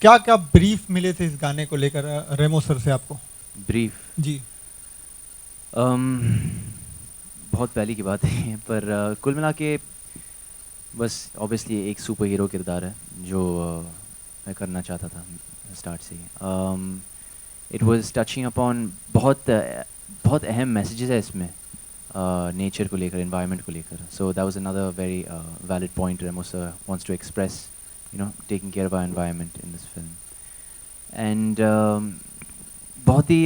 क्या क्या ब्रीफ मिले थे इस गाने को लेकर रेमो सर से आपको? ब्रीफ जी। बहुत पहले की बात है पर कुल मिला के बस ऑब्वियसली एक सुपर हीरो किरदार है जो मैं करना चाहता था स्टार्ट से ही। इट वाज टचिंग अपॉन बहुत अहम मैसेजेस है इसमें, नेचर को लेकर, एनवायरनमेंट को लेकर. So that was another very valid point Remo sir wants to express, taking care of our environment in this film. And बहुत ही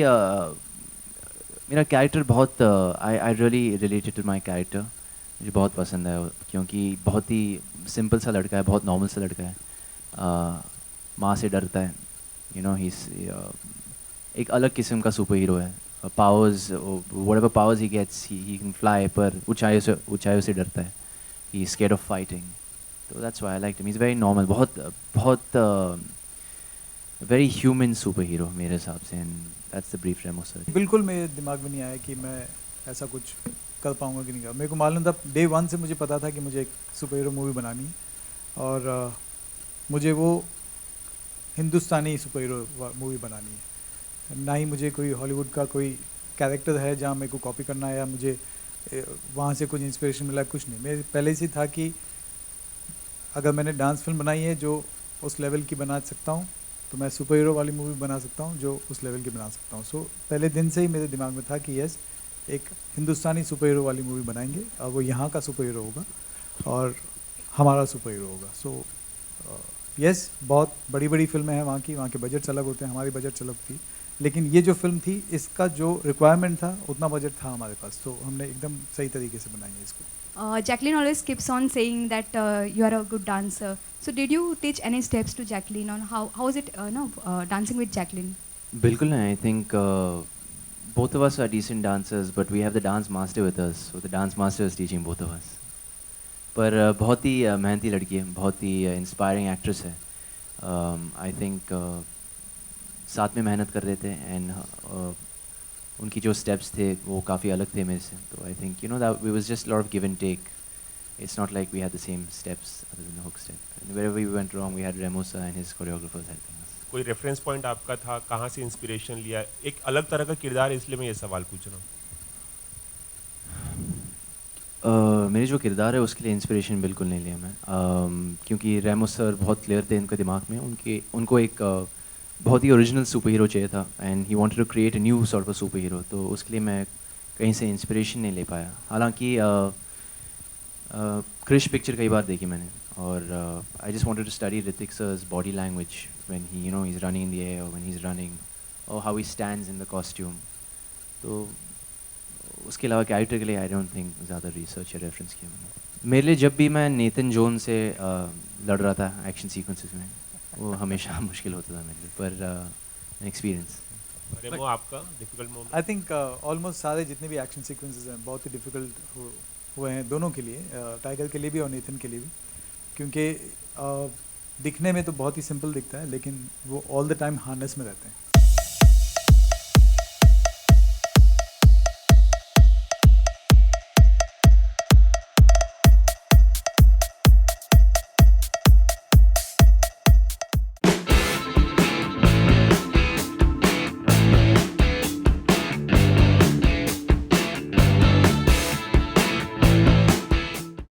मेरा कैरेक्टर बहुत I really related to my character. मुझे बहुत पसंद है क्योंकि बहुत ही सिंपल सा लड़का है, बहुत नॉर्मल सा लड़का है. माँ से डरता है, ही एक अलग किस्म का सुपर हीरो है. Powers, whatever powers he gets, he can fly, पर ऊंचाइयों से डरता है. He is scared of fighting. तो that's why I like him. He is very normal, बहुत वेरी ह्यूमन सुपर हीरो मेरे हिसाब से. And that's the brief Remo sir. बिल्कुल मेरे दिमाग में नहीं आया कि मैं ऐसा कुछ कर पाऊंगा कि नहीं कर. मेरे को मालूम था, डे 1 से मुझे पता था कि मुझे एक सुपर हीरो मूवी बनानी है और मुझे वो हिंदुस्तानी सुपर हीरो मूवी बनानी है. ना ही मुझे कोई हॉलीवुड का कोई कैरेक्टर है जहाँ मेरे को कॉपी करना है या मुझे वहाँ से कुछ इंस्पिरेशन मिला, कुछ नहीं. मेरे पहले से था कि अगर मैंने डांस फिल्म बनाई है जो उस लेवल की बना सकता हूँ तो मैं सुपर हीरो वाली मूवी बना सकता हूँ जो उस लेवल की बना सकता हूँ. सो पहले दिन से ही मेरे दिमाग में था कि यस, एक हिंदुस्तानी सुपर हीरो वाली मूवी बनाएंगे और वो यहाँ का सुपर हीरो होगा और हमारा सुपर हीरो होगा. सो यस, बहुत बड़ी बड़ी फिल्में हैं वहाँ के बजट्स अलग होते हैं, हमारी बजट अलग थी. लेकिन ये जो फिल्म थी इसका जो रिक्वायरमेंट था उतना बजट था हमारे पास, तो हमने एकदम सही तरीके से बनाई है इसको. Jacqueline always keeps on saying that you are a good dancer. So did you teach any steps to Jacqueline on how is it dancing with Jacqueline? बिल्कुल नहीं. I think both of us are decent dancers, but we have the dance master with us. So the dance master is teaching both of us. पर बहुत ही मेहनती लड़की है, बहुत ही inspiring actress है. I think साथ में मेहनत कर रहे थे एंड उनकी जो स्टेप्स थे वो काफ़ी अलग थे मेरे से. तो I think that we was just lot of give and take. It's not like we had the same steps other than the hook step. And wherever we went wrong, we had Remosa and his choreographers helping us. कोई reference point आपका था, कहाँ से inspiration लिया? एक अलग तरह का किरदार है इसलिए मैं ये सवाल पूछ रहा हूँ. मेरे जो किरदार है उसके लिए इंस्पिरेशन बिल्कुल नहीं लिया मैं, क्योंकि रेमो सर बहुत क्लियर थे उनके दिमाग में. उनको एक बहुत ही ओरिजिनल सुपर हीरो चाहिए था and he wanted to create a new sort of super hero. तो उसके लिए मैं कहीं से इंस्पिरेशन नहीं ले पाया. हालांकि क्रिश पिक्चर कई बार देखी मैंने और I just wanted to study Hrithik sir's body language when he he's running in the air or when he's running or how he stands in the costume. तो उसके अलावा कैरेक्टर के लिए आई डोंट थिंक ज़्यादा रिसर्च या reference किया मैंने. मेरे लिए जब भी मैं नेथन जोन से लड़ रहा था एक्शन सीक्वेंसेस में, वो हमेशा मुश्किल होता था मेरे लिए, पर एक्सपीरियंस. रेमो, आपका difficult moment? I think almost सारे जितने भी एक्शन सीक्वेंसेस हैं बहुत ही डिफ़िकल्ट हुए हैं दोनों के लिए, टाइगर के लिए भी और नेथन के लिए भी. क्योंकि दिखने में तो बहुत ही सिंपल दिखता है लेकिन वो ऑल द टाइम हार्नेस में रहते हैं.